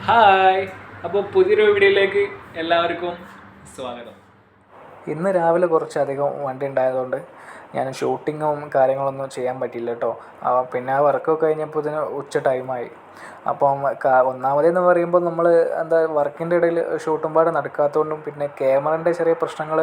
Hi. അപ്പോൾ പുതിയൊരു വീഡിയോയിലേക്ക് എല്ലാവർക്കും സ്വാഗതം. ഇന്ന് രാവിലെ കുറച്ചധികം വണ്ടി ഉണ്ടായതുകൊണ്ട് ഞാൻ ഷൂട്ടിങ്ങും കാര്യങ്ങളൊന്നും ചെയ്യാൻ പറ്റിയില്ല കേട്ടോ. പിന്നെ ആ വർക്കൊക്കെ കഴിഞ്ഞപ്പോഴത്തേന് ഉച്ച ടൈമായി. അപ്പം ഒന്നാമതെന്ന് പറയുമ്പോൾ നമ്മൾ എന്താ വർക്കിൻ്റെ ഇടയിൽ ഷൂട്ടും പാടെ നടക്കാത്തതുകൊണ്ടും പിന്നെ ക്യാമറേൻ്റെ ചെറിയ പ്രശ്നങ്ങൾ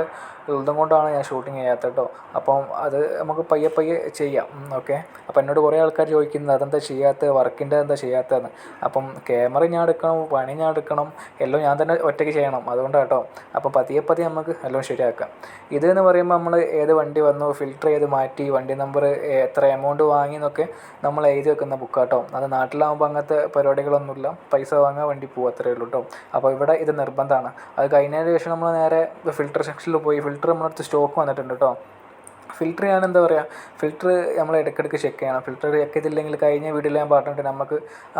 ഉള്ളതും കൊണ്ടാണ് ഞാൻ ഷൂട്ടിങ് ചെയ്യാത്തത് കേട്ടോ. അപ്പം അത് നമുക്ക് പയ്യെ പയ്യെ ചെയ്യാം. ഓക്കെ. അപ്പോൾ എന്നോട് കുറേ ആൾക്കാർ ചോദിക്കുന്നത് അതെന്താ ചെയ്യാത്തത്, വർക്കിൻ്റെ എന്താ ചെയ്യാത്തതെന്ന്. അപ്പം ക്യാമറ ഞാൻ എടുക്കണം, പണി ഞാൻ എടുക്കണം, എല്ലാം ഞാൻ തന്നെ ഒറ്റയ്ക്ക് ചെയ്യണം. അതുകൊണ്ടാണ് കേട്ടോ. അപ്പോൾ പതിയെ പതിയെ നമുക്ക് എല്ലാം ശരിയാക്കാം. ഇതെന്ന് പറയുമ്പോൾ നമ്മൾ ഏത് വണ്ടി വന്നു, ഫിൽറ്റർ ചെയ്ത് മാറ്റി, വണ്ടി നമ്പർ എത്ര എമൗണ്ട് വാങ്ങി എന്നൊക്കെ നമ്മൾ എഴുതി വെക്കുന്ന ബുക്കാട്ടോ. അത് നാട്ടിലാകുമ്പോൾ അങ്ങനത്തെ പരിപാടികളൊന്നുമില്ല. പൈസ വാങ്ങുക, വണ്ടി പോകുക, അത്രയേ ഉള്ളൂ കേട്ടോ. അപ്പോൾ ഇവിടെ ഇത് നിർബന്ധമാണ്. അത് കഴിഞ്ഞതിന് ശേഷം നമ്മൾ നേരെ ഫിൽറ്റർ സെക്ഷനിൽ പോയി ഫിൽറ്റർ നമ്മളടുത്ത് സ്റ്റോക്ക് വന്നിട്ടുണ്ട് കേട്ടോ. ഫിൽറ്റർ ഞാൻ എന്താ പറയുക, ഫിൽറ്റർ നമ്മൾ ഇടയ്ക്കിടയ്ക്ക് ചെക്ക് ചെയ്യണം. ഫിൽറ്റർ ചെക്ക് ചെയ്തില്ലെങ്കിൽ കഴിഞ്ഞ വീഡിയോയിൽ ഞാൻ പറഞ്ഞിട്ട്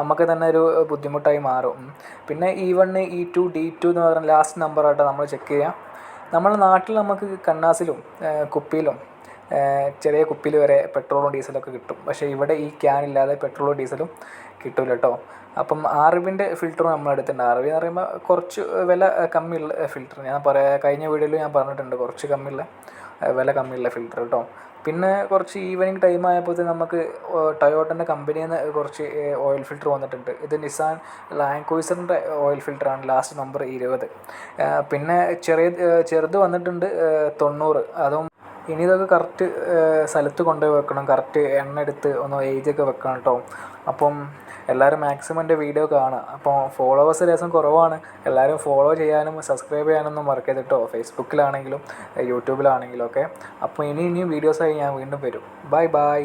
നമുക്ക് തന്നെ ഒരു ബുദ്ധിമുട്ടായി മാറും. പിന്നെ E1, E2, D2 എന്ന് പറയുന്ന ലാസ്റ്റ് നമ്പറായിട്ട് നമ്മൾ ചെക്ക് ചെയ്യുക. നമ്മുടെ നാട്ടിൽ നമുക്ക് കണ്ണാസിലും കുപ്പിയിലും ചെറിയ കുപ്പിയിൽ വരെ പെട്രോളും ഡീസലൊക്കെ കിട്ടും. പക്ഷേ ഇവിടെ ഈ ക്യാനില്ലാതെ പെട്രോളും ഡീസലും കിട്ടില്ല കേട്ടോ. അപ്പം ആർവിൻ്റെ ഫിൽറ്ററും നമ്മളെടുത്തിട്ടുണ്ട്. ആർവി എന്ന് പറയുമ്പോൾ കുറച്ച് വില കമ്മിയുള്ള ഫിൽറ്റർ. കഴിഞ്ഞ വീഡിയോയിൽ ഞാൻ പറഞ്ഞിട്ടുണ്ട്, കുറച്ച് വില കമ്മിയുള്ള ഫിൽറ്റർ കേട്ടോ. പിന്നെ കുറച്ച് ഈവനിങ് ടൈം ആയപ്പോൾ നമുക്ക് ടൊയോട്ടൻ്റെ കമ്പനിയിൽ നിന്ന് കുറച്ച് ഓയിൽ ഫിൽറ്റർ വന്നിട്ടുണ്ട്. ഇത് നിസാൻ ലാൻഡ് ഓയിൽ ഫിൽറ്ററാണ്, ലാസ്റ്റ് നമ്പർ 20. പിന്നെ ചെറുത് വന്നിട്ടുണ്ട് 90. അതും ഇനി ഇതൊക്കെ കറക്റ്റ് സ്ഥലത്ത് കൊണ്ടുപോയി വെക്കണം. കറക്റ്റ് എണ്ണ എടുത്ത് ഒന്ന് എഴുതിയൊക്കെ വെക്കണം കേട്ടോ. അപ്പം എല്ലാവരും മാക്സിമം എൻ്റെ വീഡിയോ കാണുക. അപ്പോൾ ഫോളോവേഴ്സ് ലേശം കുറവാണ്. എല്ലാവരും ഫോളോ ചെയ്യാനും സബ്സ്ക്രൈബ് ചെയ്യാനൊന്നും മറക്കരുത് കേട്ടോ. ഫേസ്ബുക്കിലാണെങ്കിലും യൂട്യൂബിലാണെങ്കിലും ഒക്കെ. അപ്പോൾ ഇനിയും വീഡിയോസായി ഞാൻ വീണ്ടും വരും. ബൈ.